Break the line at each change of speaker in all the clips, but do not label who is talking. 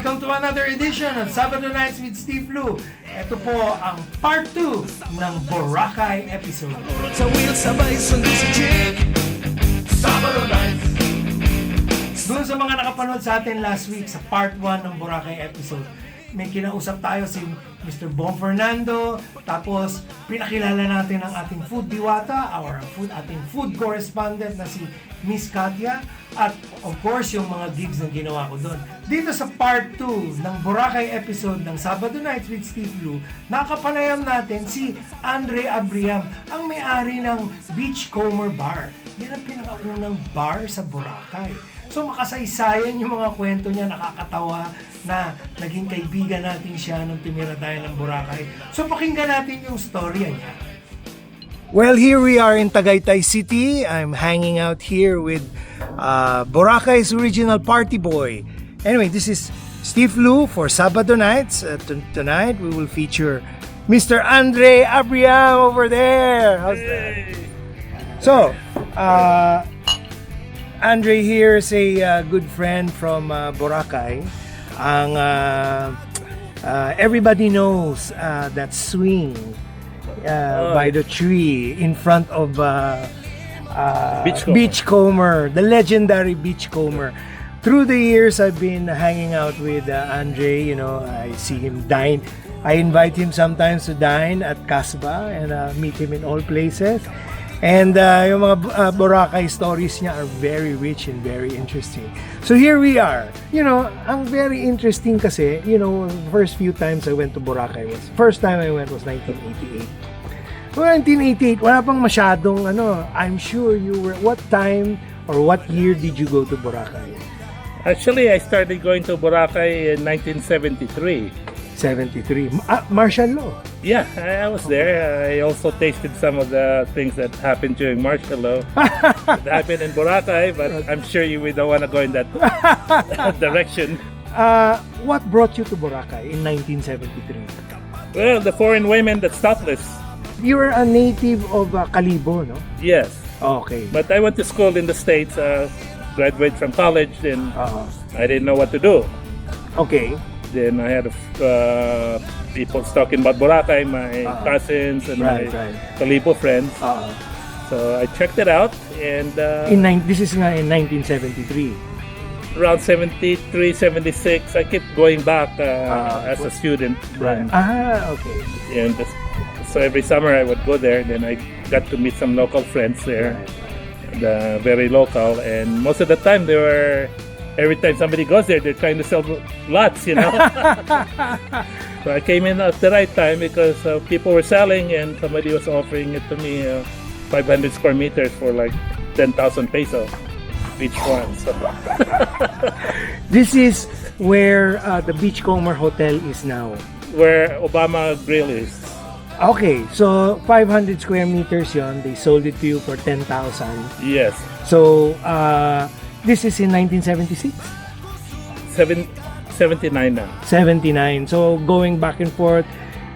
Welcome to another edition of Sabado Nights with StiffLu. Ito po ang part 2 ng Boracay episode.
Sa wheel sabay sundo si Chick Sabado Nights.
Doon sa mga nakapanood sa atin last week sa part 1 ng Boracay episode, may kinausap tayo si Mr. Bong Fernando, tapos pinakilala natin ang ating Food Diwata, ating food correspondent na si Miss Katya, at of course yung mga gigs na ginawa ko doon. Dito sa part 2 ng Boracay episode ng Sabado Nights with StiffLu, nakapanayam natin si Andre Abriam, ang may-ari ng Beachcomber Bar. Yan ang pinakaunang bar sa Boracay. So makasaysayan yung mga kwento niya, nakakatawa na naging kaibigan natin siya nung tumira tayo ng Boracay. So pakinggan natin yung storya niya. Well, here we are in Tagaytay City. I'm hanging out here with Boracay's original party boy. Anyway, this is StiffLu for Sabado Nights. Tonight we will feature Mr. Andre Abriam over there. How's that? So, Andre here is a good friend from Boracay. Everybody knows that swing by the tree in front of Beachcomber, the legendary Beachcomber. Through the years, I've been hanging out with Andre. You know, I see him dine. I invite him sometimes to dine at Casbah and meet him in all places. And yung mga Boracay stories niya are very rich and very interesting. So here we are. You know, ang very interesting kasi, you know, first few times I went to Boracay first time I went was 1988. Well, 1988, wala pang masyadong I'm sure you were, what time or what year did you go to Boracay?
Actually, I started going to Boracay in 1973.
73. Martial law.
Yeah, I was there. I also tasted some of the things that happened during martial law. That happened in Boracay, but I'm sure you don't want to go in that direction.
What brought you to Boracay in 1973?
Well, the foreign women that stopped us.
You were a native of Calibo, no?
Yes.
Okay.
But I went to school in the States, graduated from college, and I didn't know what to do.
Okay.
Then I had people talking about Boracay, my cousins and my Calibo friends. So I checked it out, and
this is nga in 1973.
Around 73, 76, I kept going back as a student.
Right. Okay.
And so every summer I would go there. Then I got to meet some local friends there, very local. And most of the time they were. Every time somebody goes there, they're trying to sell lots, you know. So I came in at the right time because people were selling and somebody was offering it to me 500 square meters for like 10,000 pesos each one. So.
This is where the Beachcomber Hotel is now.
Where Obama Grill is.
Okay, so 500 square meters yon. They sold it to you for 10,000.
Yes.
So, this is in 1976?
79 now.
79. So going back and forth,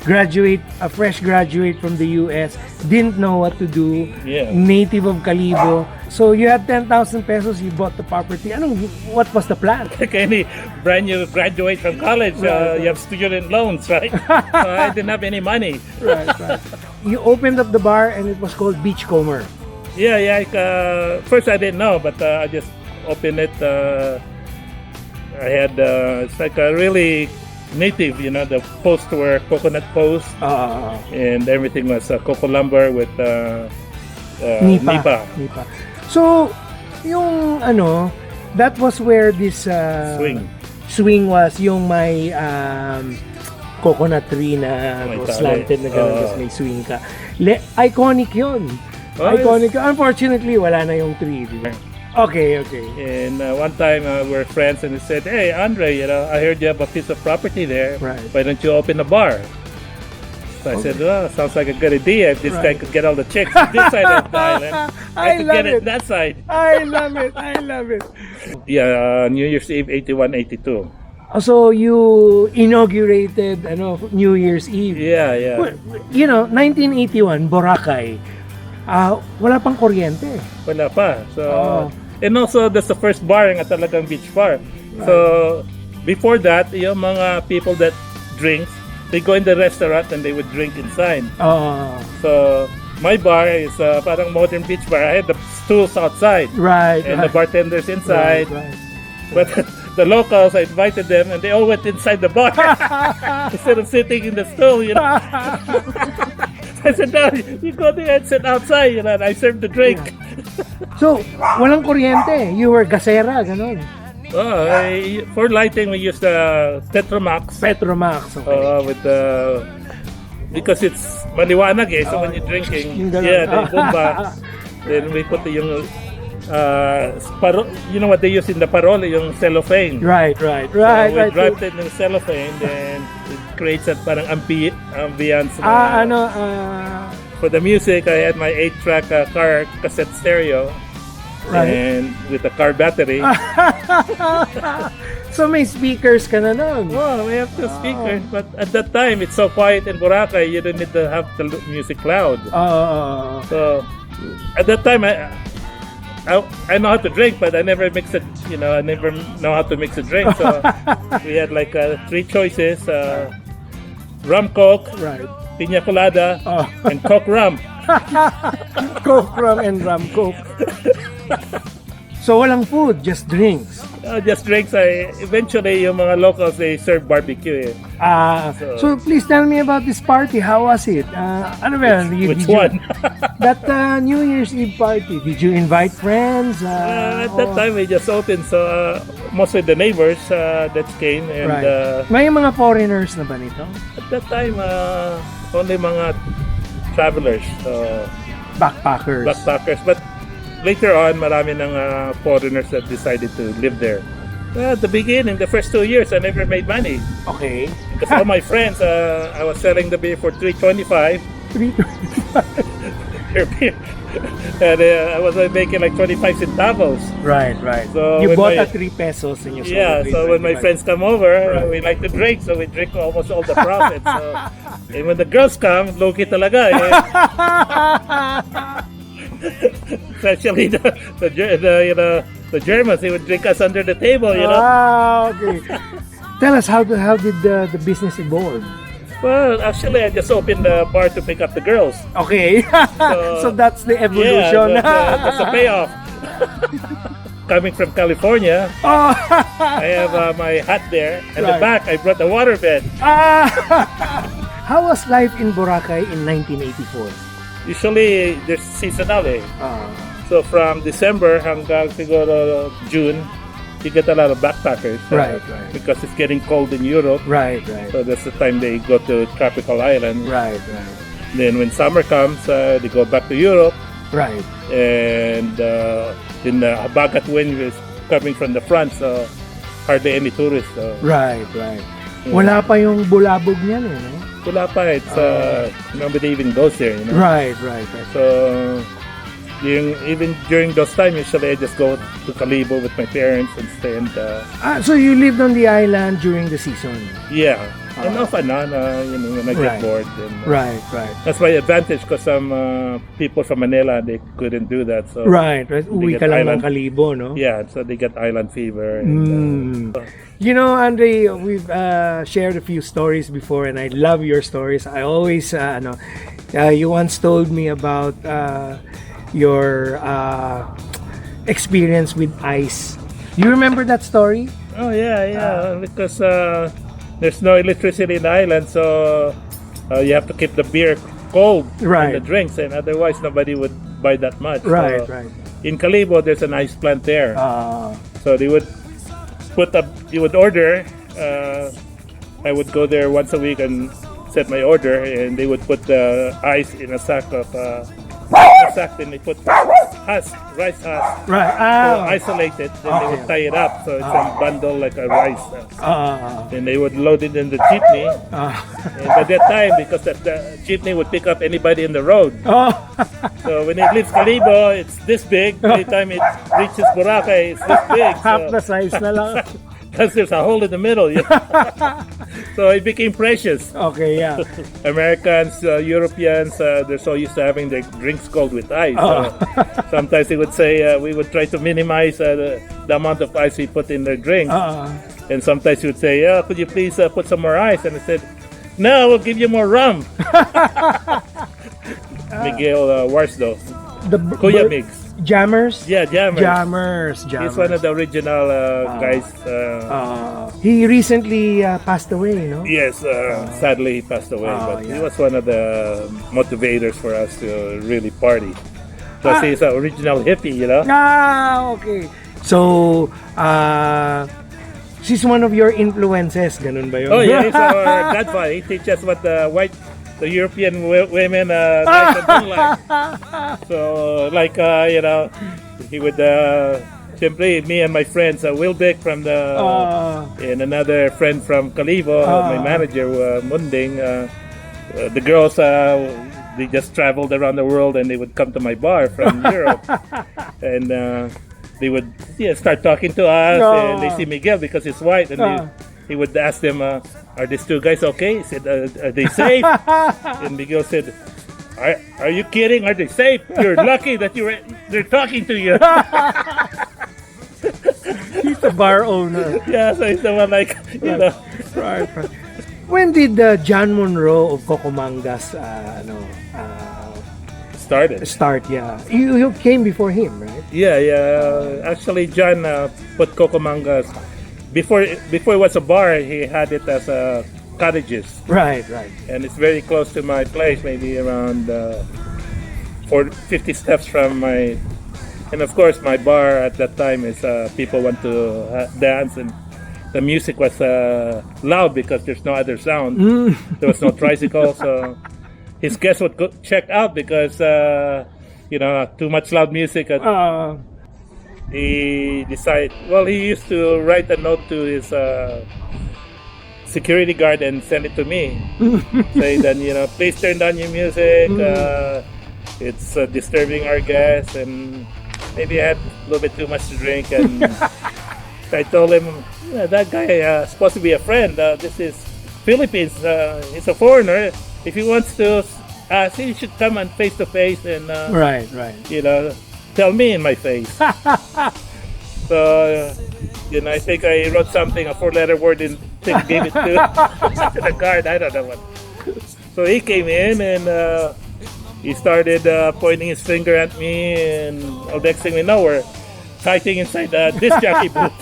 a fresh graduate from the US, didn't know what to do, native of Calibo. So you had 10,000 pesos, you bought the property. What was the plan?
Like any brand new graduate from college, you have student loans, right? So I didn't have any money.
Right. You opened up the bar and it was called Beachcomber.
Yeah. First I didn't know, but I just opened it. I had it's like a really native, you know. The posts were coconut posts, and everything was cocoa lumber with nipa. So, yung that was where this swing was, yung may coconut tree na slanted na gano'n, may swing ka. Iconic yun. Iconic. Unfortunately, wala na yung tree. Diba? Okay. And one time we were friends and he said, "Hey, Andre, you know, I heard you have a piece of property there.
Right.
Why don't you open a bar?" So I said, "Well, sounds like a good idea. If this guy could get all the chicks on this side of the island, I could get it that side."
I love it.
Yeah, New Year's Eve, 81, 82.
So you inaugurated New Year's Eve.
Yeah.
Well, you know, 1981, Boracay. Wala pang kuryente.
Wala pa. So, and also that's the first bar nga talagang beach bar. Right. So before that, yung mga people that drinks, they go in the restaurant and they would drink inside. So my bar is parang modern beach bar. I had the stools outside,
Right.
and the bartenders inside.
Right.
But the locals, I invited them, and they all went inside the bar instead of sitting in the stool. You know, I said, "No, you go there and sit outside." You know, and I served the drink.
So, walang kuryente. You were gasera, ganun.
For lighting, we use the Petromax.
Petromax, okay.
With the because it's maliwanag eh. So when you're drinking,
yung ganun.
yeah, the bomba. Then we put yung you know what they use in the parol, yung cellophane.
Right.
So we dropped it in the cellophane, then it creates that parang ambience. For the music, I had my 8-track car cassette stereo.
Right.
And with a car battery.
So may speakers ka na nun.
Oh, we have two speakers. But at that time, it's so quiet in Boracay, you don't need to have the music loud. So at that time, I know how to drink, but I never mix it. You know, I never know how to mix a drink. So we had like 3 choices: rum coke,
Right.
piña colada, and coke rum.
Coke rum and rum coke. So walang food, just drinks.
Just drinks. Eventually, yung mga locals, they serve barbecue.
So please tell me about this party. How was it? Ano ba?
Which one?
That New Year's Eve party. Did you invite friends?
At that time, we just opened. So mostly the neighbors that came. And
Right. May mga foreigners na ba nito?
at that time, only mga travelers.
Backpackers.
But later on, marami ng foreigners that decided to live there. At the beginning, the first 2 years, I never made money.
Okay.
Because all my friends, I was selling the beer for $3.25 per beer. And I was making like 25 centavos.
Right.
So
You
when
bought
my-
at 3 pesos and you sold
Yeah,
at
so when my
3.25.
friends come over, we like to drink, so we drink almost all the profits. And when the girls come, low-key talaga. Especially the Germans, they would drink us under the table, you know.
Okay. Tell us, how did the business evolve?
Well, actually, I just opened the bar to pick up the girls.
Okay. So that's the
Yeah,
evolution.
that's a payoff. Coming from California, I have my hat there, and the
Right.
back I brought the waterbed.
How was life in Boracay in 1984?
Usually, there's seasonal eh. So from December hanggang siguro June, you get a lot of backpackers.
Right.
Because it's getting cold in Europe.
Right.
So that's the time they go to tropical islands.
Right.
Then when summer comes, they go back to Europe.
Right.
And then the Habagat wind is coming from the front, so hardly any tourists. So.
Right. Wala pa yung bulabog niyan eh, no?
Wala pa. It's nobody even goes there, you know.
Right.
So even during those times, usually I just go to Calibo with my parents and stay. And
So you lived on the island during the season?
yeah, and off and on, when I get
Right.
bored. And,
Right.
That's my advantage because some people from Manila, they couldn't do that. So
Right. Uwi
get
ka lang ng
island-
Kalibo, no?
yeah, so they get island fever. And,
You know, Andre, we've shared a few stories before, and I love your stories. I always, you once told me about your experience with ice. You remember that story?
oh yeah, because there's no electricity in the island, so you have to keep the beer cold
Right.
and the drinks, and otherwise nobody would buy that much.
Right.
So, in Calibo, there's an ice plant there, so they would you would order. I would go there once a week and set my order, and they would put the ice in a sack of then they put rice husk.
Right.
So isolate it, then they would tie it up so it's a bundle like a rice. Then they would load it in the jeepney. And by that time, because the jeepney would pick up anybody in the road. So when it leaves Calibo, it's this big. By the time it reaches Boracay, it's this big.
Half the size na lang.
Because there's a hole in the middle. So it became precious.
Okay, yeah.
Americans, Europeans, they're so used to having their drinks cold with ice. So sometimes they would say we would try to minimize the amount of ice we put in their drinks. And sometimes he would say, "Oh, could you please put some more ice?" And I said, "No, we'll give you more rum." Miguel Warsdo. Kuya Migs.
Jammers?
Yeah, Jammers.
Jammers.
He's one of the original guys.
He recently passed away, no?
Yes, sadly he passed away, but he was one of the motivators for us to really party. Plus he's an original hippie, you know?
Okay. So, she's one of your influences, ganun ba yun?
Oh yeah, he's our godfather. He teaches what the European women like and don't like. So, like, you know, he would, simply me and my friends, Will Dick from and another friend from Calibo, my manager, Munding, the girls, they just traveled around the world and they would come to my bar from Europe. And they would start talking to us, and they see Miguel because he's white, and he would ask them, "Are these two guys okay?" He said, "Are they safe?" And Miguel said, "Are you kidding? Are they safe? You're lucky that they're talking to you."
He's the bar owner.
Yeah, so he's the one, like, you know.
Right. When did John Monroe of Cocomangas start? Yeah, you came before him, right?
Yeah. Actually, John put Cocomangas before it was a bar. He had it as cottages.
Right.
And it's very close to my place, maybe around 50 steps from my. And of course, my bar at that time is people want to dance, and the music was loud because there's no other sound. There was no tricycle, so his guests would go check out because too much loud music. He decided. Well, he used to write a note to his security guard and send it to me, saying that please turn down your music. It's disturbing our guests, and maybe I had a little bit too much to drink, and I told him, that guy is supposed to be a friend. This is Philippines. He's a foreigner. If he wants to, he should come and face to face and
right.
Tell me in my face. So I think I wrote something, a 4-letter word, and gave it to the guard. I don't know what. So he came in and he started pointing his finger at me, and next thing we know, we're fighting inside the disc jockey booth.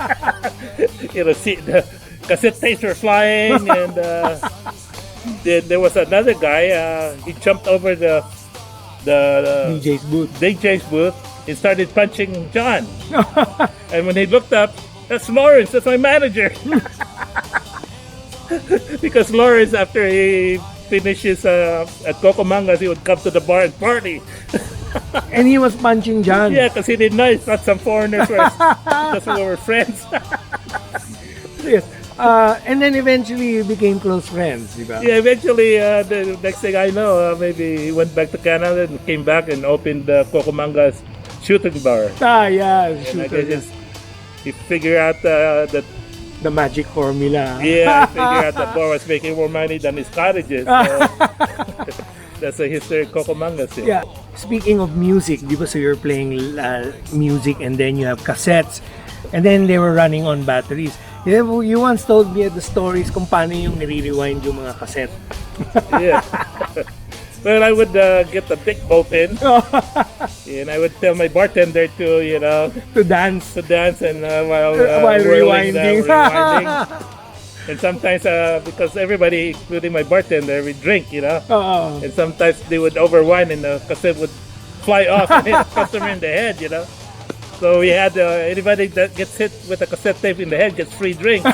See, the cassette tapes were flying, and then there was another guy. He jumped over the DJ's booth. He started punching John, and when he looked up, that's Lawrence. That's my manager. Because Lawrence, after he finishes at Cocomangas, he would come to the bar and party.
And he was punching John.
Yeah, because he didn't know it's not some foreigners. Because we were friends.
Yes. And then eventually you became close friends, diba?
Yeah, eventually, the next thing I know, maybe he went back to Canada and came back and opened the Cocomangas shooting bar.
Yeah.
And I guess he figured out that
the magic formula.
Yeah, I figured out that bar was making more money than his cottages. So that's the history of Cocomangas.
Yeah. Speaking of music, so you're playing music, and then you have cassettes, and then they were running on batteries. You once told me the stories kung paano yung nire-rewind yung mga cassette.
Yeah. Well, I would get a big ball pen, and I would tell my bartender to
to dance,
and while
rewinding.
And sometimes, because everybody, including my bartender, we drink, and sometimes they would overwind and the cassette would fly off and hit the customer in the head, So we had anybody that gets hit with a cassette tape in the head gets free drinks.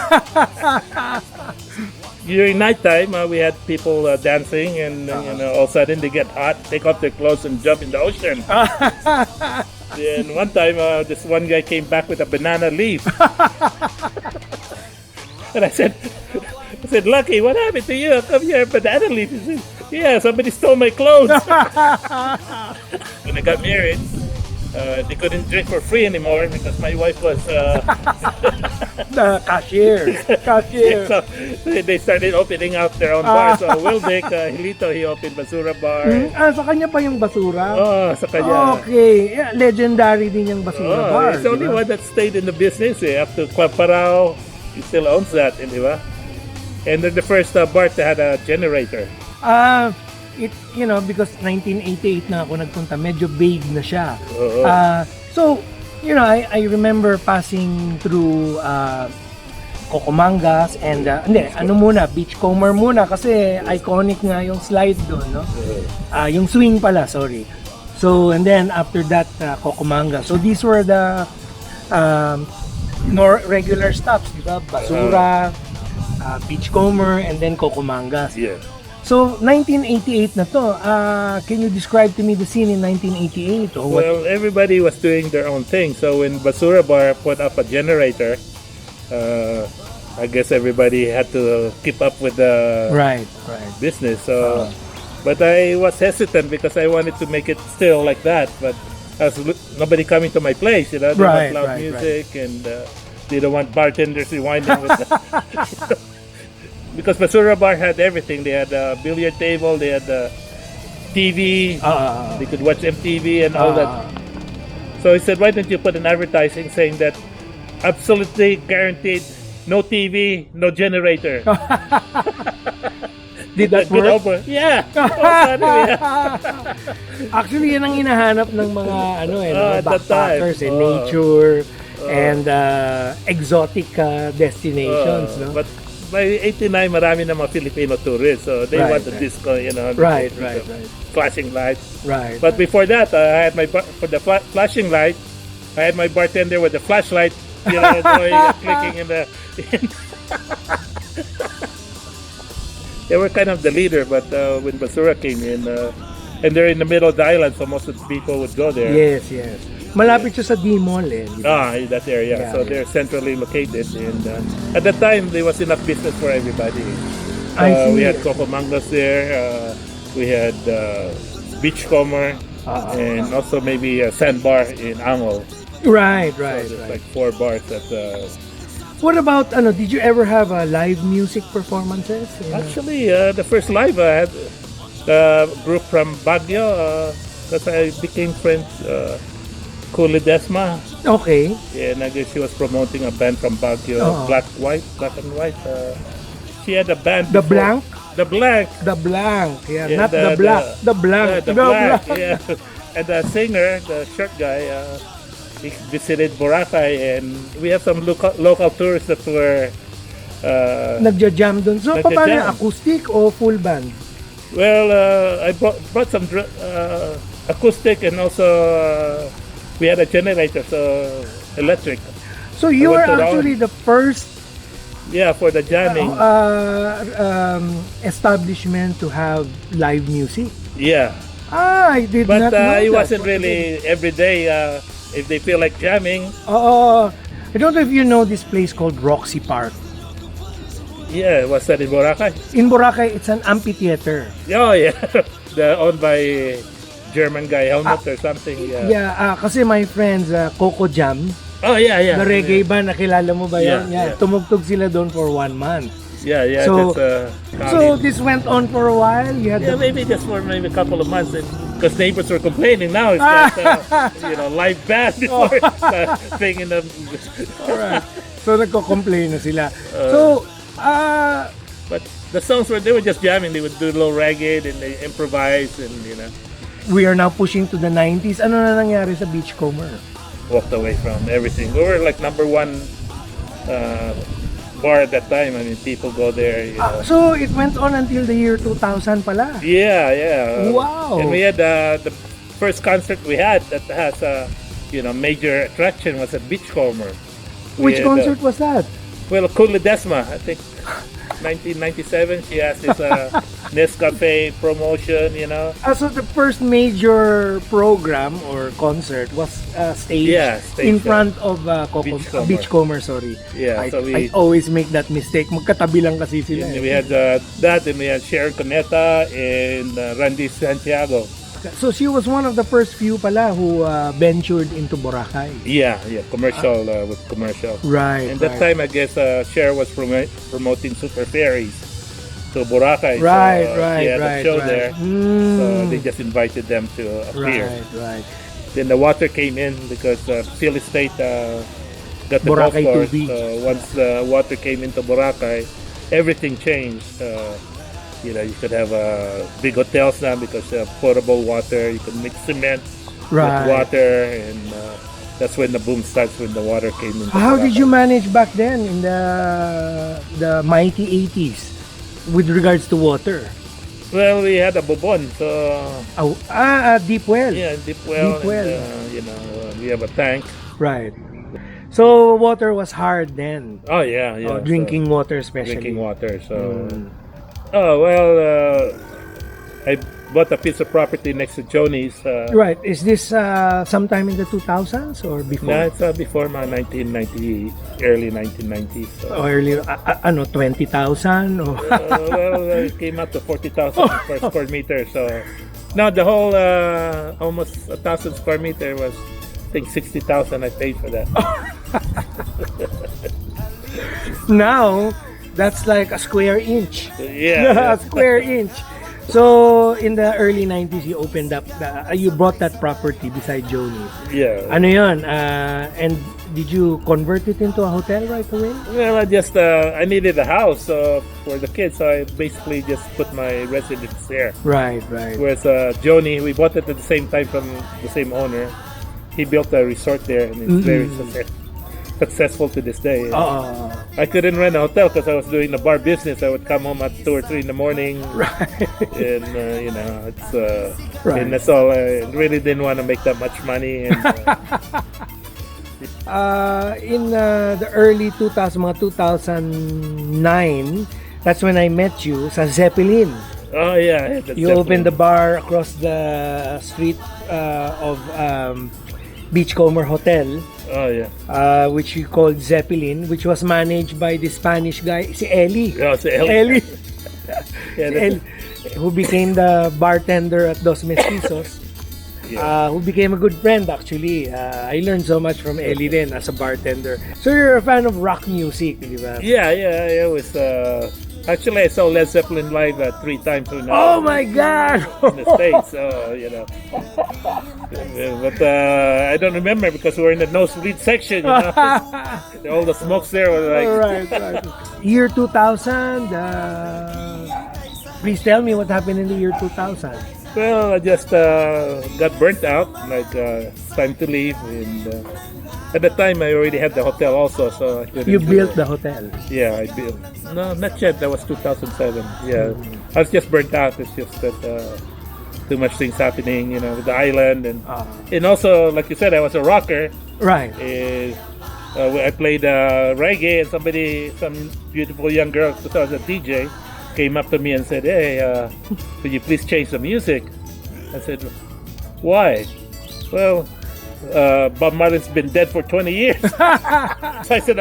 During nighttime, we had people dancing, and all of a sudden they get hot, take off their clothes, and jump in the ocean. Then one time, this one guy came back with a banana leaf. And I said, Lucky, what happened to you? How come you have a banana leaf? He said, yeah, somebody stole my clothes. When I got married, they couldn't drink for free anymore because my wife was
the cashier.
So they started opening up their own bar. So Will Dick, Hilito, he opened Basura Bar.
Sa kanya pa yung Basura?
Sa kanya.
Okay. Yeah, legendary din yung Basura Bar.
He's the only one that stayed in the business. Up to Club Parao, He still owns that, di ba? And they're the first bar to had a generator.
Because 1988 na ako nagpunta, medyo vague na siya.
Oo.
So, I remember passing through Cocomangas and Beachcomber muna kasi iconic nga yung slide doon, no? Yung swing pala, sorry. So, and then after that, Cocomangas. So, these were the regular stops, di ba? Basura, Beachcomber, and then Cocomangas.
Yeah.
So, 1988 na to. Can you describe to me the scene in 1988? Or what?
Well, everybody was doing their own thing. So when Basura Bar put up a generator, I guess everybody had to keep up with the
Right.
business. So, but I was hesitant because I wanted to make it still like that. But as nobody coming to my place, they
Right,
want loud
right,
music and they don't want bartenders rewinding with the because Basura Bar had everything. They had a billiard table, they had a TV, they could watch MTV and all that. So I said, why don't you put an advertising saying that absolutely guaranteed, no TV, no generator.
Did that
Good
work?
offer. Yeah.
Actually, yan ang hinahanap ng mga
at that
backpackers,
time.
nature and exotic destinations, no?
But by 89, marami na mga Filipino tourists, so they want the
Right.
disco,
Right.
flashing lights.
Right.
But before that, I had my for the flashing light, I had my bartender with the flashlight, clicking in the. They were kind of the leader, but when Basura came in, and they're in the middle of the island, so most of the people would go there.
Yes. Malapit siya sa D-Mall di ba?
In that area.
Yeah,
So they're centrally located, and at that time there was enough business for everybody.
I see.
We had Cocomangas there. We had Beachcomber, and also maybe a sandbar in Angol.
Right.
So there's like 4 bars at.
What about, did you ever have live music performances?
Actually, the first live I had the group from Baguio, because I became friends. Desma.
Okay.
Yeah, and I guess she was promoting a band from Baguio, Black and White. She had a band.
The
before.
Blank?
The Blank.
The Blank, yeah,
Yeah,
not the Black. The Blank.
The Black, yeah. And the singer, the short guy, he visited Boracay, and we have some local tourists that were.
Nagja-jam dun. So,
Nagja-jam.
paano? Acoustic o full band?
Well, I brought some acoustic, and also we had a generator, so electric.
So, you
I
were
went around.
actually the first
Yeah, for the jamming.
Establishment to have live music.
Yeah.
I did
But
not know
it
that.
wasn't really every day. If they feel like jamming,
I don't know if you know this place called Roxy Park.
yeah, was that in Boracay?
In Boracay, it's an amphitheater.
Oh, yeah. Owned by German guy, Helmut or something. Yeah.
Yeah, kasi my friends, Coco Jam,
Oh, yeah.
the reggae band, nakilala mo ba
Yeah,
yan?
yeah.
Tumugtog sila doon for 1 month.
Yeah.
So-
That's,
So, this went on for a while. You had
yeah,
the
maybe just for maybe a couple of months, because neighbors were complaining. Now it's got live band before thing in the.
Alright. So, nagko-complain na sila. So,
But the songs they were just jamming. They would do a little reggae and they improvise and
we are now pushing to the 90s. Ano na nangyari sa Beachcomber?
walked away from everything. We were like number 1 bar at that time. I mean, people go there.
So, it went on until the year 2000 pala.
Yeah.
Wow.
And we had the first concert we had that has a major attraction was at Beachcomber.
Which concert was that?
Well, Desma, I think 1997. She has this Nescafe promotion.
So, the first major program or concert was staged in front of
Beachcomber.
Beachcomber, sorry.
Yeah,
I always make that mistake. Magkatabi lang kasi sila.
And we had that, and we had Sharon Cuneta and Randy Santiago.
So she was one of the first few pala who ventured into Boracay.
Yeah, commercial with commercial.
Right.
And that time, I guess Cher was promoting Super Ferries to Boracay.
Right.
She had a show there. So they just invited them to appear.
Right.
Then the water came in because Phil Estate got the
Boracay
golf course.
tubig.
Once the water came into Boracay, everything changed. You could have big hotels now because of potable water. You could mix cement
Right.
with water, and that's when the boom starts, when the water came into
How did
Boracay.
you manage back then in the mighty 80s with regards to water?
Well, we had a bubon, so
Deep well.
yeah, deep well.
Deep well.
And, we have a tank.
Right. So water was hard then.
Oh yeah, yeah.
Drinking water
So,
especially.
drinking water. So, oh well, I bought a piece of property next to Joni's.
Right. Is this sometime in the 2000s or before?
No, it's before my 1990, early 1990s. So.
Or earlier, 20,000? Or
It came up to 40,000 per square meter. So now the whole almost 1,000 square meter was, I think, 60,000 I paid for that.
now, that's like a square inch.
Yeah.
A square inch. So, in the early 90s, you opened up, you bought that property beside Joni's.
Yeah.
Ano yun? And did you convert it into a hotel right away?
Well, I needed a house for the kids, so I basically just put my residence there.
Right, right.
Whereas Joni, we bought it at the same time from the same owner. He built a resort there, and it's very successful to this day. I couldn't rent a hotel because I was doing the bar business. I would come home at 2 or 3 in the morning,
Right.
and it's
Right.
and that's all. I really didn't want to make that much money. And,
In the early 2000, mga 2009, that's when I met you sa Zeppelin.
oh yeah, that's
You opened the bar across the street of Beachcomber Hotel,
Oh yeah.
which we called Zeppelin, which was managed by the Spanish guy, si Eli.
Yeah, si Eli.
Eli,
Yeah,
si Eli, who became the bartender at Dos Mestizos.
Yeah.
Who became a good friend actually. I learned so much from Eli then as a bartender. So you're a fan of rock music, di ba?
Yeah, I was. Actually, I saw Led Zeppelin live 3 times when
Oh my God!
in the States. So but I don't remember because we were in the nosebleed section. All the smokes there were like.
Right. Year 2000. Please tell me what happened in the year 2000.
Well, I just got burnt out. Like it's time to leave, and at the time I already had the hotel also, so I couldn't
You
do
built
it.
the hotel.
Yeah, I built. No, not yet. That was 2007. Yeah, I was just burnt out. It's just that too much things happening, with the island, and also, like you said, I was a rocker.
Right.
I played reggae, and some beautiful young girl, who was a DJ, came up to me and said, "Hey, could you please change the music?" I said, "Why?" Well, Bob Marley's been dead for 20 years. So I said,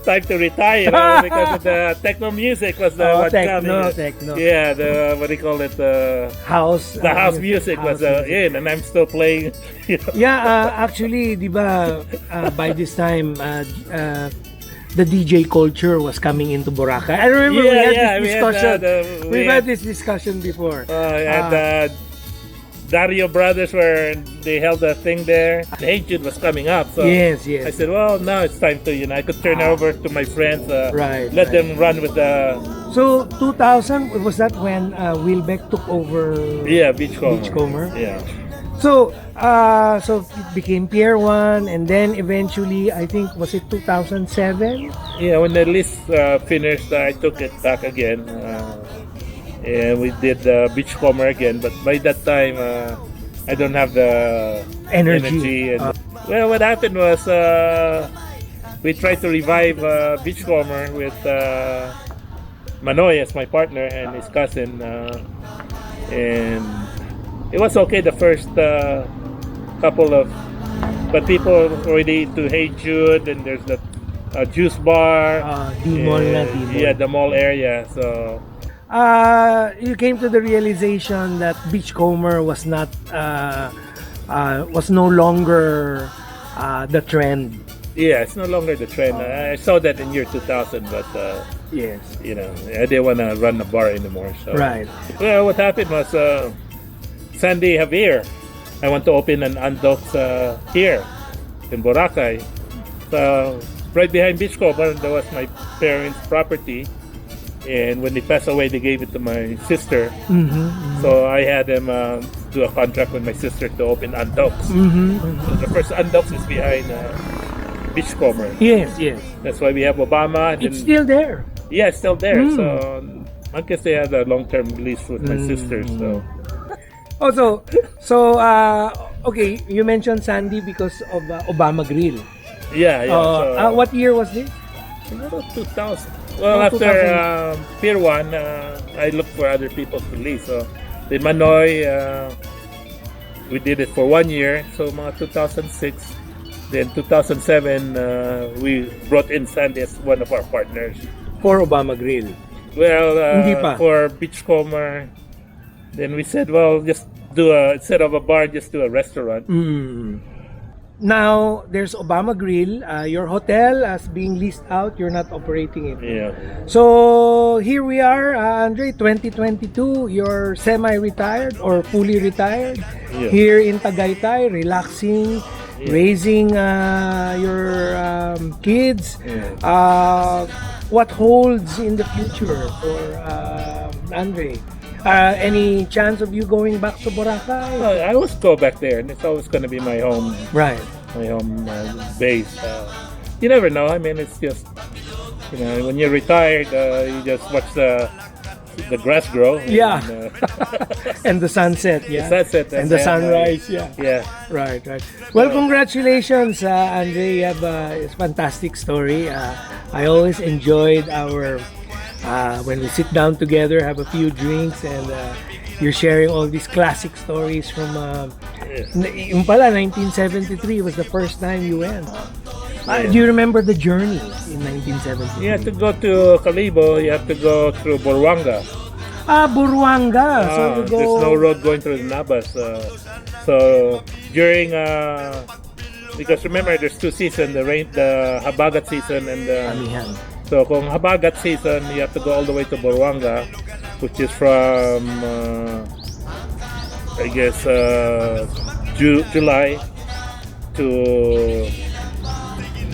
time to retire, because of the techno music was what's coming.
Techno.
Yeah, what do you call it?
House.
The house music was in, and I'm still playing.
Yeah, actually, di ba, by this time, the DJ culture was coming into Boracay. I remember we had this discussion. We've had this discussion before.
And Dario Brothers, where they held a thing there. The Hey Jude was coming up, so
Yes.
I said, well, now it's time to, I could turn over to my friends, let them run with the
So 2000, was that when Wilbeck took over?
Beachcomber.
Beachcomber.
Yeah.
So it became Pier 1, and then eventually, I think, was it 2007?
Yeah, when the list finished, I took it back again. And we did Beachcomber again, but by that time, I don't have the
Energy.
And, well, what happened was we tried to revive Beachcomber with Manoy as my partner and his cousin, and it was okay the first couple of, but people already to Hey Jude, and there's the juice bar,
D-Mall na,
and-
D-Mall.
yeah, the mall area. So
You came to the realization that Beachcomber was no longer the trend.
yeah, it's no longer the trend. I saw that in year 2000, but
Yes.
I didn't want to run the bar anymore. So
Right.
well, what happened was Sandy Javier, I want to open an Andox here in Boracay. right behind Beachcomber, that was my parents' property. And when they passed away, they gave it to my sister. So I had them do a contract with my sister to open Andox. So the first Andox is behind Beachcomber.
Yes, yes.
That's why we have Obama. And
It's still there.
yeah, it's still there. So I guess they had a long-term lease with my sister. So
Also, okay, you mentioned Sandy because of Obama Grill.
yeah. So,
What year was this?
siguro 2000. Well, after
2000.
Pier 1, I looked for other people to lease. So, the Manoy, we did it for 1 year. So, mga 2006. Then, 2007, we brought in Sandy as one of our partners.
For Obama Grill.
Well,
Hindi pa.
for Beachcomber, then we said, well, just do instead of a bar, just do a restaurant.
Now, there's Obama Grill. Your hotel is being leased out. You're not operating it.
Yeah.
So, here we are, Andre, 2022. You're semi-retired or fully retired.
Yeah.
Here in Tagaytay, relaxing, raising your kids. What holds in the future for Andre? Any chance of you going back to Boracay?
I always go back there, and it's always going to be my home.
Right.
My home base. You never know. I mean, it's just, when you're retired, you just watch the grass grow.
Yeah.
And,
And the sunset, yeah.
the sunset
And the sunrise, yeah.
yeah.
Right, right. Well, congratulations, Andre. You have a fantastic story. I always enjoyed our when we sit down together, have a few drinks, and you're sharing all these classic stories from yung pala 1973 was the first time you went. Do you remember the journey in 1973?
You have to go to Calibo. You have to go through Boruanga.
Buruanga. So you go.
There's no road going through the Nabas. So during because remember, there's two seasons: the Habagat season, and the
Amihan.
So kung Habagat season, you have to go all the way to Boruanga, which is from I guess July to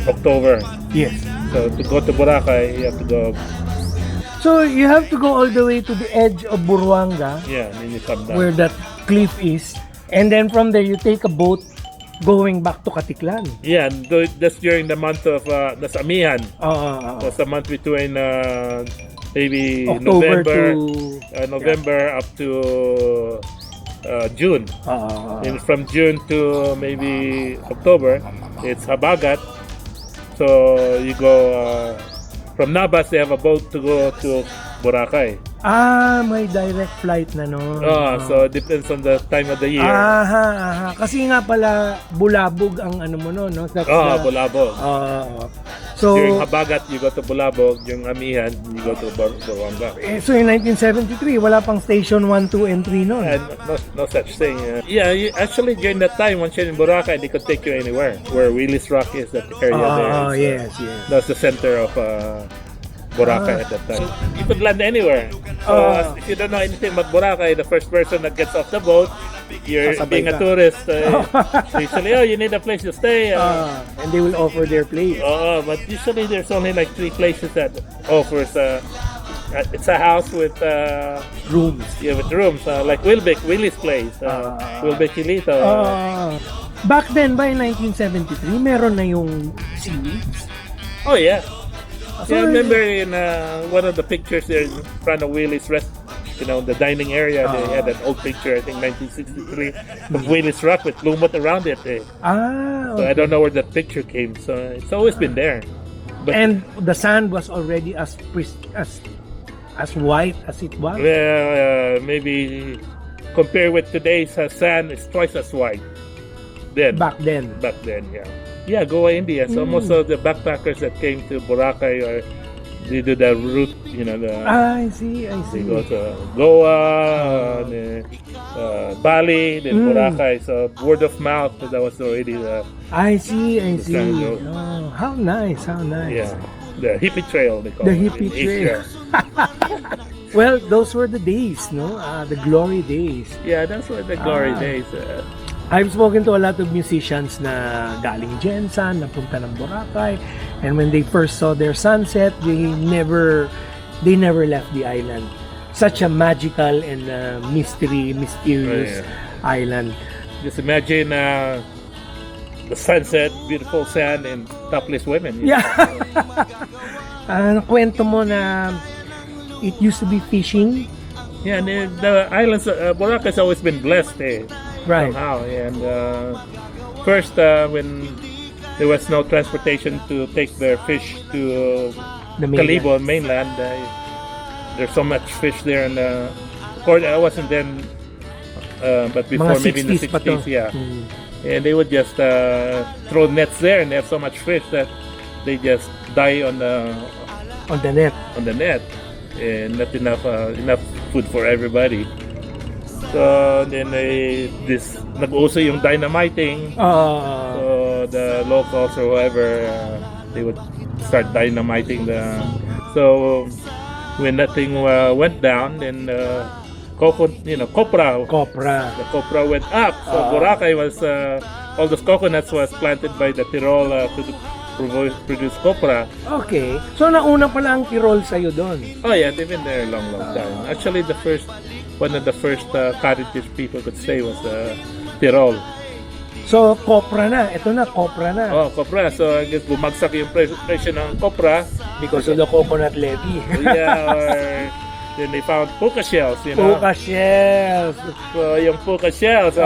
October.
Yes.
So to go to Boracay, you have to go.
So you have to go all the way to the edge of Buruanga,
Yeah, and then you come down.
where that cliff is, and then from there you take a boat going back to Katiklan.
Yeah, and that's during the month of that's Amihan. That's the month between maybe
October
November up to June. And from June to maybe October, it's Habagat. So you go from Nabas. They have a boat to go to Boracay.
May direct flight na no.
So it depends on the time of the year.
Kasi nga pala bulabog ang ano mo no. That's
Bulabog.
So
During Habagat, you go to Bulabog. Yung Amihan, you go to Boruanga.
so in 1973 wala pang station 1, 2 and 3 no.
And no such thing. Actually during that time, once you're in Boracay, they could take you anywhere. Where Willis Rock is, that area there.
Yes.
That's the center of Boracay at that time. You could land anywhere. So if you don't know anything about Boracay, the first person that gets off the boat, you're
Sasabay
being a
ka.
tourist. Usually, you need a place to stay.
And they will offer their place.
But usually there's only like 3 places that offers. It's a house with
Rooms.
with rooms, like Willie's place, Wilbeck Hilito.
Back then by 1973 meron na yung seaweeds.
Oh yeah.
So,
I remember in one of the pictures there in front of Willie's the dining area, they had an old picture, I think 1963, of Willie's Rock with lumot around it. So I don't know where that picture came. So it's always been there. But,
and the sand was already as white as it was.
well, maybe compared with today's sand, it's twice as white.
Back then.
Yeah, Goa, India. So most of the backpackers that came to Boracay they do the route,
I see.
They go to Goa, Bali, then Boracay. So word of mouth, that was already the
I see.
road.
Oh, how nice.
Yeah, the hippie trail they call
The
it
hippie
in Asia.
Well, those were the days, no? The glory days.
Yeah, that's what the glory days.
I've spoken to a lot of musicians na galing Jensan, napunta ng Boracay, and when they first saw their sunset, they never left the island. Such a magical and mysterious island.
Just imagine the sunset, beautiful sand, and topless women.
Yeah. Kwento mo na it used to be fishing.
Yeah, and the islands, Boracay has always been blessed,
Right.
somehow. And first, when there was no transportation to take their fish to
The mainland.
Calibo mainland, there's so much fish there. And of course, I wasn't then, but before
Mga
maybe in the
60s pa to.
60s, yeah. And they would just throw nets there, and they have so much fish that they just die on the
On the net.
and not enough food for everybody. So then nag-uso yung dynamiting. So the locals or whoever, they would start dynamiting so when that thing went down, then copra. The copra went up. So Boracay was all those coconuts was planted by the Tirol to produce copra.
Okay. So nauna pala ang Tirol sa'yo doon.
Oh yeah, they've been there a long time. Actually, one of the first cottages people could stay was Tirol.
So copra na. Ito na, copra na.
Oh, copra. So I guess bumagsak yung presyo ng copra.
Because of the coconut levy.
Yeah, or then they found puka shells,
Puka shells.
So yung puka shells,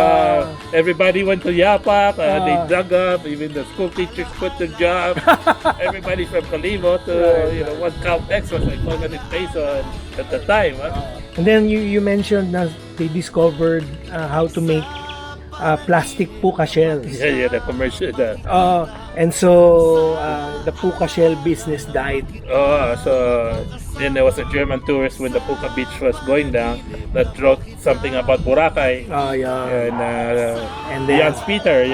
everybody went to Yapak, they dug up, even the school teachers quit their job. Everybody from Calibo to, one count X was like 400 pesos at the time.
And then you mentioned that they discovered how to make plastic puka shells.
Yeah, the commercial.
And so the puka shell business died.
So then there was a German tourist when the Puka Beach was going down that wrote something about Boracay. And
then
Jans Peter,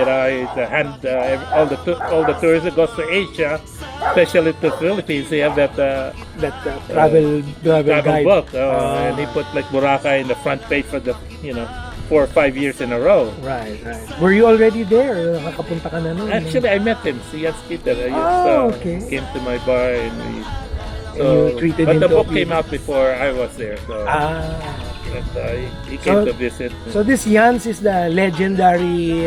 all the tourists that goes to Asia, especially to Philippines, they have that
travel guide
book, and he put like Boracay in the front page for the 4 or 5 years in a row.
Right. Were you already there? Nakapunta ka na nun?
Actually, I met him, si Jans Peter.
Okay.
Came to my bar and
you treated
but
him
the book
to
came out before I was there, so but, he came to visit.
So this Jans is the legendary.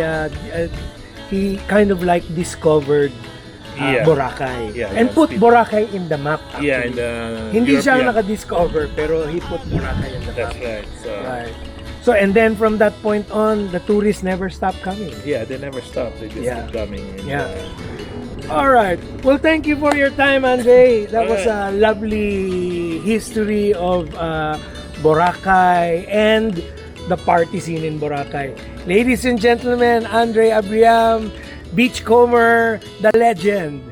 He kind of like discovered Boracay and
Jans
put
Peter.
Boracay in the map. Actually.
Yeah, in the
Hindi siya
European.
naka-discover pero he put Boracay in the
That's
map.
right. So
Right. So and then from that point on, the tourists never stopped coming.
yeah, they never stopped. They just keep coming. And,
All right. Well, thank you for your time, Andre. That was a lovely history of Boracay and the party scene in Boracay. Ladies and gentlemen, Andre Abriam, beachcomber, the legend.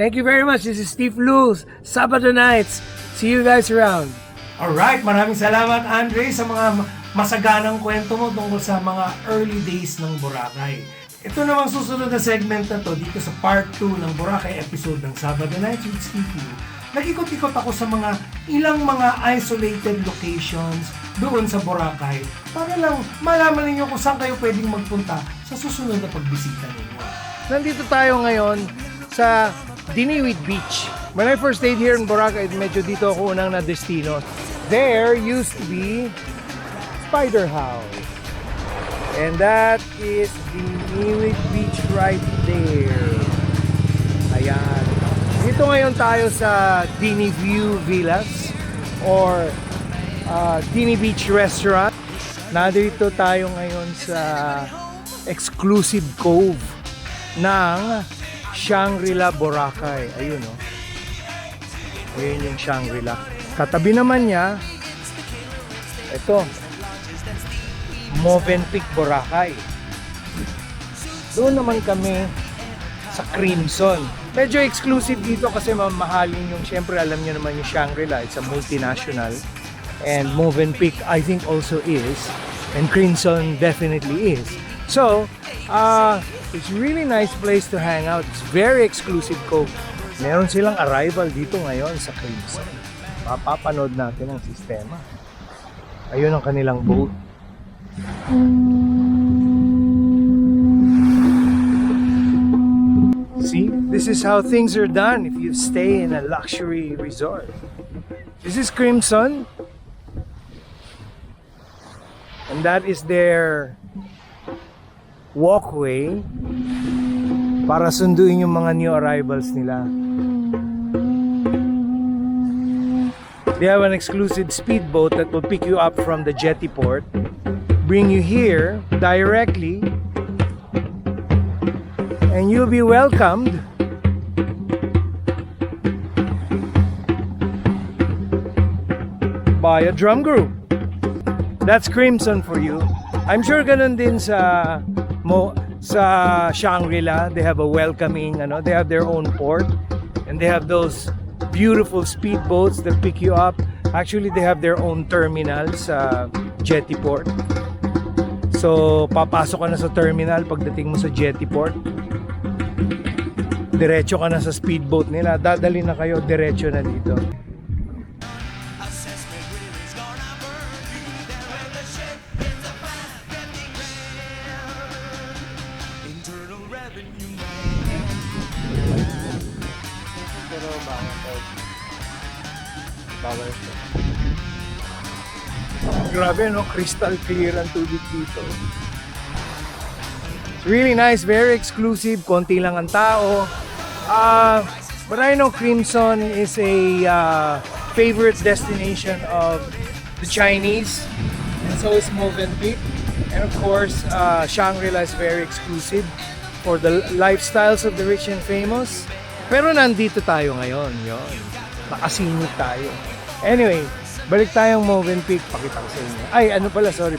Thank you very much. This is StiffLu, Sabado Nights. See you guys around.
Alright, maraming salamat Andre sa mga masaganang kwento mo tungkol sa mga early days ng Boracay. Ito namang susunod na segment na to dito sa part 2 ng Boracay episode ng Sabado Nights with StiffLu. Nag-ikot-ikot ako sa ilang mga isolated locations doon sa Boracay para lang malaman ninyo kung saan kayo pwedeng magpunta sa susunod na pagbisita ninyo.
Nandito tayo ngayon sa Diniwid Beach. When I first stayed here in Boracay, medyo dito ako unang na destino. There used to be Spider House. And that is Diniwid Beach right there. Ayan. Dito ngayon tayo sa Dini View Villas or Dini Beach Restaurant. Nandito tayo ngayon sa exclusive cove ng Shangri-La Boracay. Ayun o. Ayun yung Shangri-La. Katabi naman niya, ito, Movenpick Boracay. Doon naman kami sa Crimson. Medyo exclusive dito kasi mamahalin yung, syempre alam niyo naman yung Shangri-La, it's a multinational. And Movenpick I think also is. And Crimson definitely is. So, it's really nice place to hang out. It's very exclusive cove. Meron silang arrival dito ngayon sa Crimson. Mapapanood natin ang sistema. Ayun ang kanilang boat.
this is how things are done if you stay in a luxury resort. This is Crimson. And that is their walkway para sunduin yung mga new arrivals nila. They have an exclusive speedboat that will pick you up from the jetty port, bring you here directly, and you'll be welcomed by a drum group. That's Crimson for you. I'm sure ganun din sa Shangri-La. They have a welcoming, they have their own port, and they have those beautiful speedboats that pick you up. Actually, they have their own terminals sa jetty port. So, papasok ka na sa terminal pagdating mo sa jetty port. Diretso ka na sa speedboat nila. Dadali na kayo, diretso na dito. Grabe, no? Crystal clear ang tubig dito. It's really nice, very exclusive, konti lang ang tao. But I know Crimson is a favorite destination of the Chinese, and so is Movenpick. And of course, Shangri-La is very exclusive for the lifestyles of the rich and famous. Pero nandito tayo ngayon, yun. Nakasingit tayo. Anyway, balik tayong Movenpick, pakita ko sa inyo. Ay,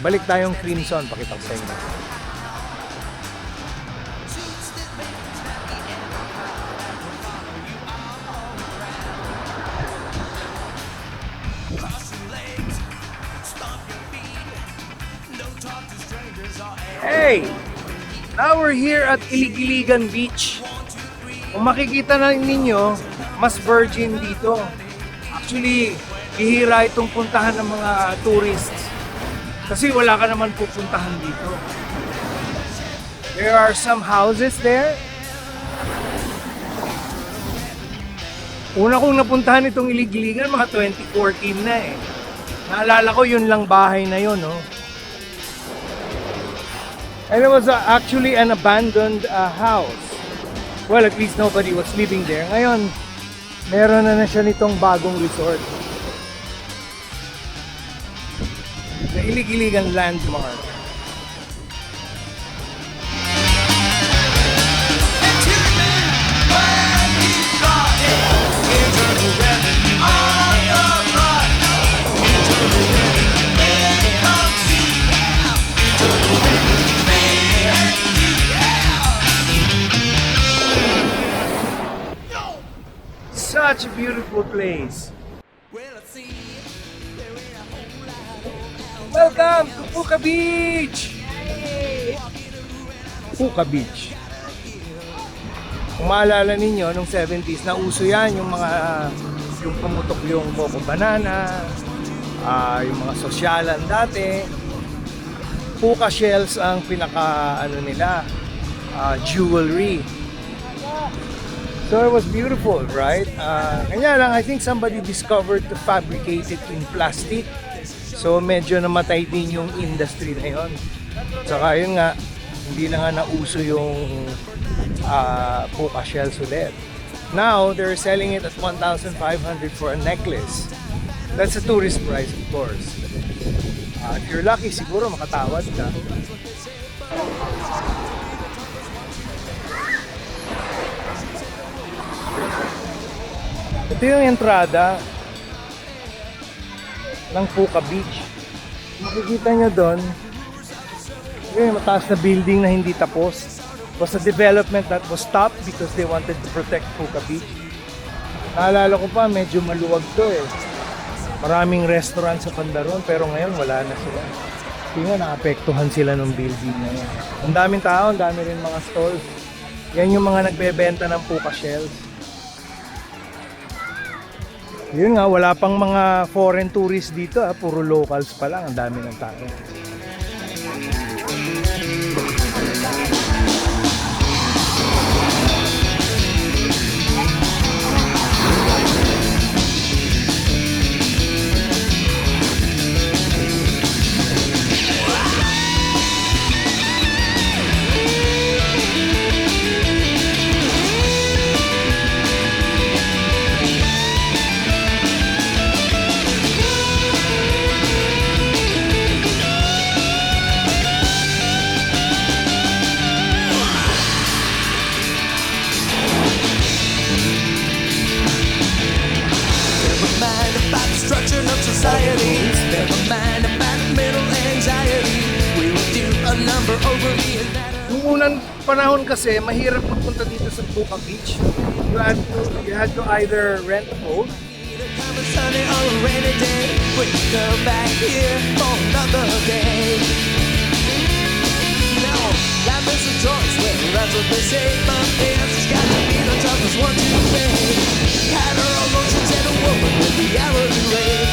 balik tayong Crimson, pakita ko sa inyo. Hey! Now we're here at Ilig-Iligan Beach. Kung makikita na ninyo, mas virgin dito. Actually, bihira itong puntahan ng mga tourists. Kasi wala ka naman pupuntahan dito. There are some houses there. Una kong napuntahan itong Ilig-Iligan, mga 2014 na eh. Naalala ko yun lang bahay na yun, no? And it was actually an abandoned house. Well, at least nobody was living there. Ngayon, meron na siya nitong bagong resort. The Ilig-Iligan Landmark. Such a beautiful place. Welcome to Puka Beach! Puka Beach. Kung maalala ninyo, nung 70s, nauso yan yung pumutok yung Coco Banana, yung mga sosyalan dati. Puka shells ang pinaka jewelry. So it was beautiful, right? Kanya lang, I think somebody discovered to fabricate it in plastic. So medyo namatay din yung industry na yun. Saka yun nga, hindi na nga nauso yung puka shells ulit. Now, they're selling it at 1,500 for a necklace. That's a tourist price, of course. If you're lucky, siguro makatawad ka. Ito yung entrada ng Puka Beach. Makikita nyo doon, yung mataas na building na hindi tapos. Was a development that was stopped because they wanted to protect Puka Beach. Naalala ko pa, medyo maluwag to eh. Maraming restaurant sa Pandaron, pero ngayon wala na sila. Tingnan, naapektuhan sila ng building na yun. Ang daming tao, ang dami rin mga stalls. Yan yung mga nagbebenta ng Puka shells. Yun nga, wala pang mga foreign tourists dito, puro locals pa lang, ang dami ng tao.
unang panahon kasi, mahirap magpunta dito sa Buca Beach. You had to either rent a boat.
A sunny or a rainy day, we come back here for another day. Now, life is a choice, well, that's what they say. But there's just got to be the toughest one to make. Had her emotions and a woman with the hourly rate.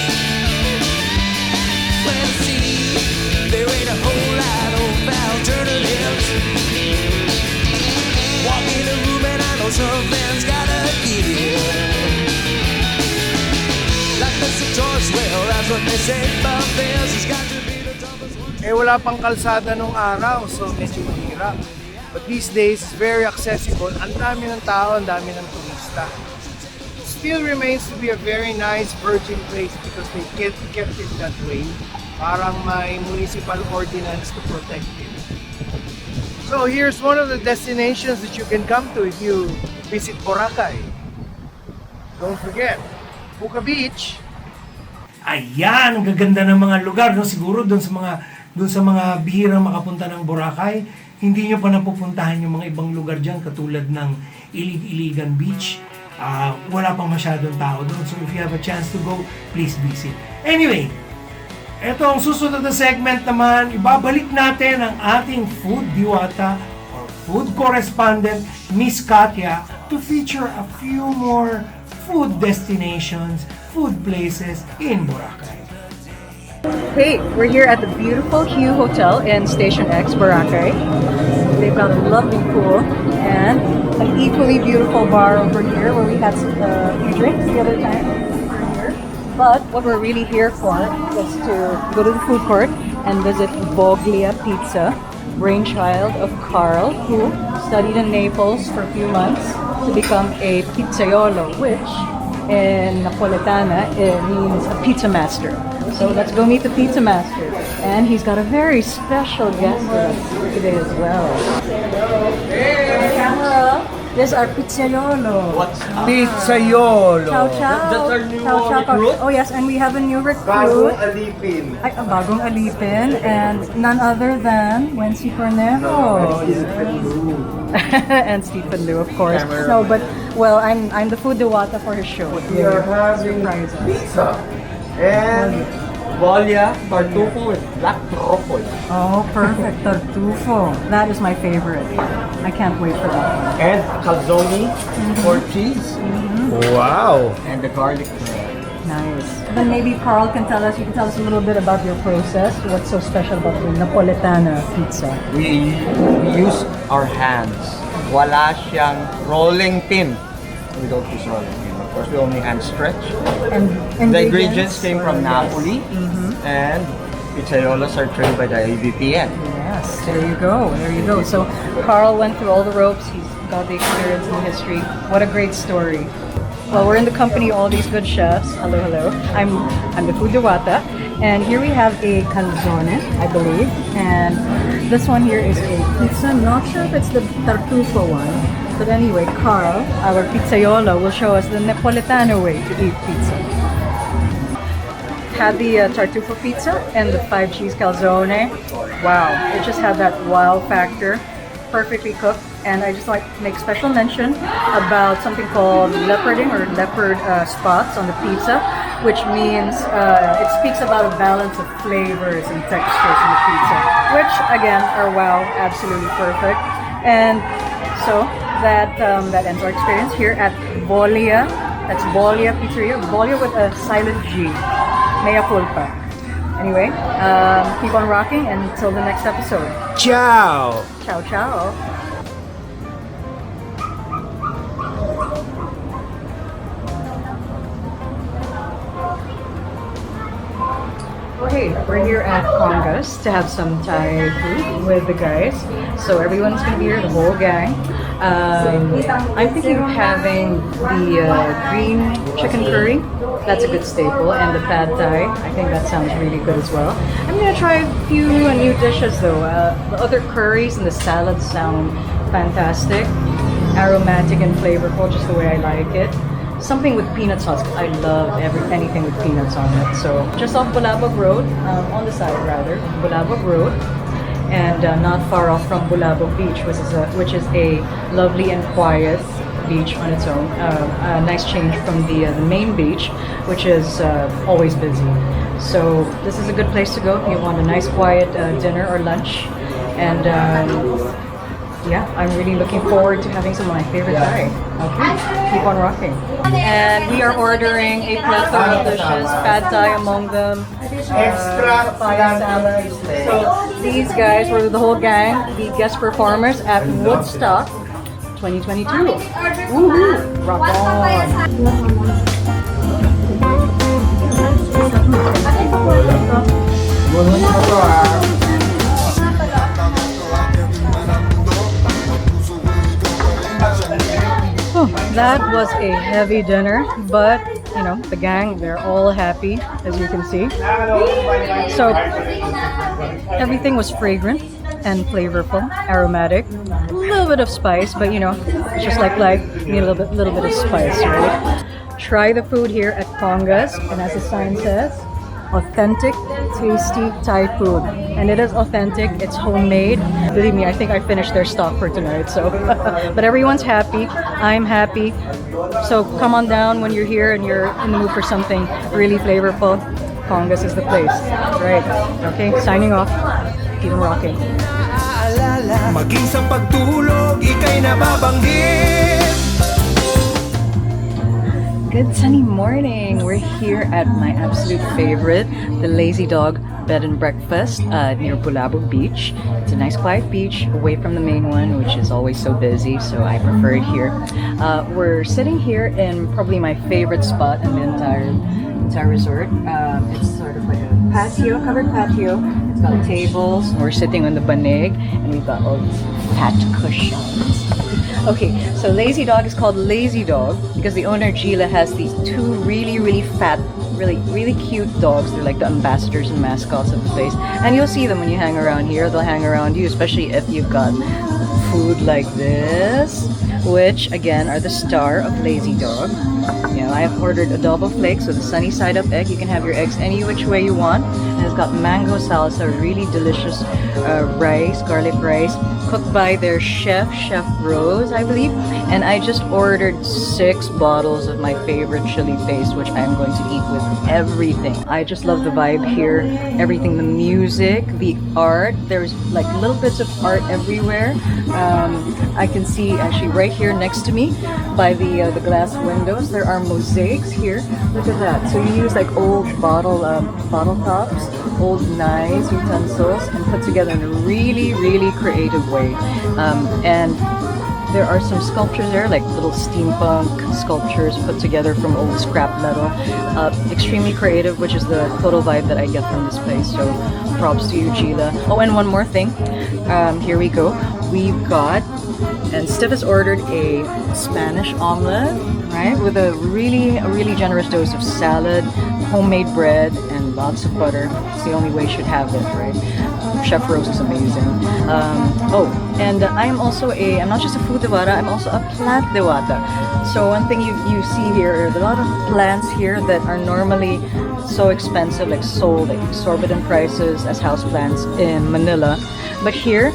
Well, see, there ain't a whole lot of alternatives. Walk in the room and I know something's gotta give. Life is a choice, well, that's what they say. But there's just got to be the toughest one.
Eh wala pang kalsada nung araw, so medyo mahirap. But these days, it's very accessible. Ang dami ng tao, ang dami ng turista. Still remains to be a very nice virgin place because they kept it that way. Parang may municipal ordinance to protect it. So here's one of the destinations that you can come to if you visit Boracay. Don't forget, Buca Beach.
Ayan, ang gaganda ng mga lugar, no? Siguro doon sa mga bihirang makapunta ng Boracay, hindi nyo pa napupuntahan yung mga ibang lugar dyan katulad ng Ilig-Iligan Beach. Wala pang masyadong tao doon. So if you have a chance to go, please visit. Anyway, eto ang susunod na segment naman, ibabalik natin ang ating food diwata or food correspondent, Miss Katya, to feature a few more food destinations, food places in Boracay.
Hey, we're here at the beautiful Hue Hotel in Station X, Boracay. They've got a lovely pool and an equally beautiful bar over here where we had a few drinks the other time. But what we're really here for is to go to the food court and visit Voglia Pizza, brainchild of Carl, who studied in Naples for a few months to become a pizzaiolo, which in Napoletana it means a pizza master. So let's go meet the pizza master. And he's got a very special guest with us today as well. Camera. This is our pizzaiolo.
What's up?
Pizzaiolo.
Ciao, ciao.
That's our new
Ciao, ciao.
recruit?
Oh yes, and we have a new recruit.
Bagong alipin.
Ay, bagong alipin, and none other than Wency Cornejo. And Stephen Liu, of course. No, but, well, I'm the food diwata for his show.
We are having
Surprises.
pizza and Valia tartufo with black truffle.
Oh, perfect. Tartufo. That is my favorite. I can't wait for that.
And calzone for cheese.
Wow.
And the garlic bread.
Nice. Then maybe Carl can tell us, you can tell us a little bit about your process. What's so special about the Napoletana pizza?
We use our hands. Wala siyang rolling pin. We don't use rolling pin. Of course, we only hand stretch.
And
The ingredients came from
Yes.
Napoli. And pizzaiolos are trained by the ABPN.
Yes, there you go. There you go. So Carl went through all the ropes. He's got the experience and the history. What a great story. Well, we're in the company of all these good chefs. Hello, hello. I'm the food diwata, and here we have a calzone, I believe, and this one here is a pizza. Not sure if it's the tartufo one, but anyway, Carl, our pizzaiolo, will show us the Napoletano way to eat pizza. Had the tartufo pizza and the 5 cheese calzone. Wow, it just had that wow factor, perfectly cooked. And I just like to make special mention about something called leoparding or leopard spots on the pizza, which means it speaks about a balance of flavors and textures in the pizza, which again are wow, absolutely perfect. And so that ends our experience here at Voglia. That's Voglia Pizzeria. Voglia with a silent G. Mea culpa. Anyway, keep on rocking and until the next episode.
Ciao.
Ciao, ciao. Okay, we're here at Congas to have some Thai food with the guys. So everyone's gonna be here, the whole gang. I'm thinking of having the green chicken curry. That's a good staple, and the pad Thai. I think that sounds really good as well. I'm gonna try a few new dishes though. The other curries and the salads sound fantastic, aromatic and flavorful, just the way I like it. Something with peanut sauce. I love anything with peanuts on it. So just off Bulabog Road, on the side rather, Bulabog Road. and not far off from Bulabog Beach, which is a lovely and quiet beach on its own. A nice change from the main beach, which is always busy. So this is a good place to go if you want a nice quiet dinner or lunch. And yeah, I'm really looking forward to having some of my favorite Thai. Okay, keep on rocking. And we are ordering a plethora of dishes, pad Thai among them, papaya salad. So these guys were the whole gang, the guest performers at Woodstock 2022. Woohoo! Rock on! That was a heavy dinner, but you know, the gang, they're all happy, as you can see. So everything was fragrant and flavorful, aromatic, a little bit of spice, but you know, it's just like life, you need a little bit of spice, right? Try the food here at Congas, and as the sign says, authentic, tasty Thai food. And it is authentic, it's homemade. Believe me, I think I finished their stock for tonight, so. But everyone's happy, I'm happy. So come on down when you're here and you're in the mood for something really flavorful. Congas is the place, right? Okay, signing off. Keep on rocking.
Maging sa pagtulog, ika'y nababanggit.
Good sunny morning. We're here at my absolute favorite, the Lazy Dog Bed and Breakfast near Bulabog Beach. It's a nice quiet beach away from the main one, which is always so busy, so I prefer it here. We're sitting here in probably my favorite spot in the entire resort. It's sort of like a patio, covered patio. It's got tables. We're sitting on the banig, and we've got all these fat cushions. Okay, so Lazy Dog is called Lazy Dog because the owner Gila has these two really fat, really cute dogs. They're like the ambassadors and mascots of the place, and you'll see them when you hang around here. They'll hang around you, especially if you've got food like this, which again are the star of Lazy Dog. You know, I've ordered adobo flakes with a sunny side up egg. You can have your eggs any which way you want, and it's got mango salsa, really delicious rice, garlic rice, cooked by their Chef Rose, I believe. And I just ordered 6 bottles of my favorite chili paste, which I'm going to eat with everything. I just love the vibe here, everything, the music, the art. There's like little bits of art everywhere. I can see actually right here next to me by the glass windows, there are mosaics here. Look at that. So you use like old bottle tops, old knives, utensils, and put together in a really creative way. And there are some sculptures there, like little steampunk sculptures put together from old scrap metal. Extremely creative, which is the total vibe that I get from this place. So props to you, Gila. Oh, and one more thing. Here we go. We've got, and Steph has ordered a Spanish omelet, right? With a really generous dose of salad, homemade bread, and lots of butter. It's the only way you should have it, right? Chef Rose is amazing. And I'm also I'm not just a Food Diwata, I'm also a Plant Diwata. So one thing you see here are a lot of plants here that are normally so expensive, like sold at exorbitant prices as houseplants in Manila. But here,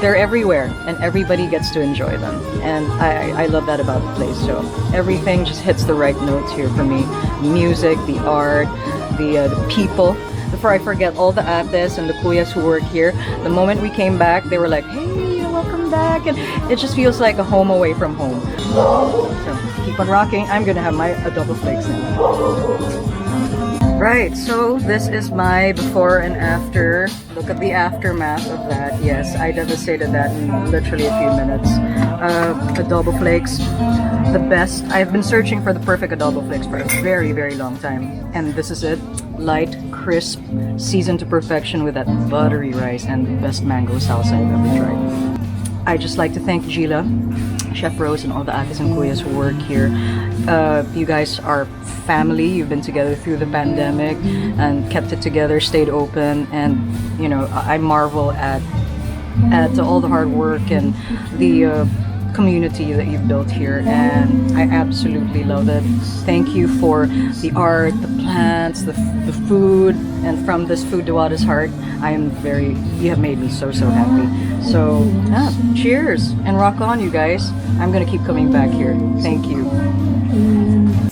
they're everywhere and everybody gets to enjoy them. And I love that about the place. So everything just hits the right notes here for me. Music, the art, the people. Before I forget, all the ates and the kuyas who work here, the moment we came back, they were like, hey, welcome back. And it just feels like a home away from home. So keep on rocking. I'm going to have my adobo flakes now. Right, so this is my before and after. Look at the aftermath of that. Yes, I devastated that in literally a few minutes. Adobo flakes, the best. I've been searching for the perfect adobo flakes for a very long time. And this is it. Light, crisp, seasoned to perfection with that buttery rice and the best mango salsa I've ever tried. I just like to thank Gila, Chef Rose, and all the ates and kuyas who work here. You guys are family. You've been together through the pandemic and kept it together, stayed open, and you know, I marvel at all the hard work and the community that you've built here, and I absolutely love it. Thank you for the art, the plants, the food, and from this Food Diwata's heart, you have made me so happy. So, cheers and rock on, you guys. I'm gonna keep coming back here. Thank you.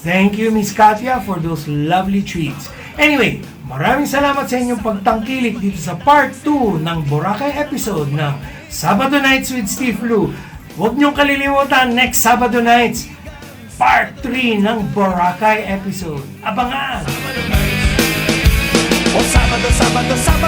Thank you, Miss Katia, for those lovely treats. Anyway, maraming salamat sa inyong pagtangkilik dito sa part 2 ng Boracay episode ng Sabado Nights with StiffLu. Huwag niyong kalilimutan, next Sabado Nights, part 3 ng Boracay episode. Abangan!
Oh, Sabado, Sabado, Sabado.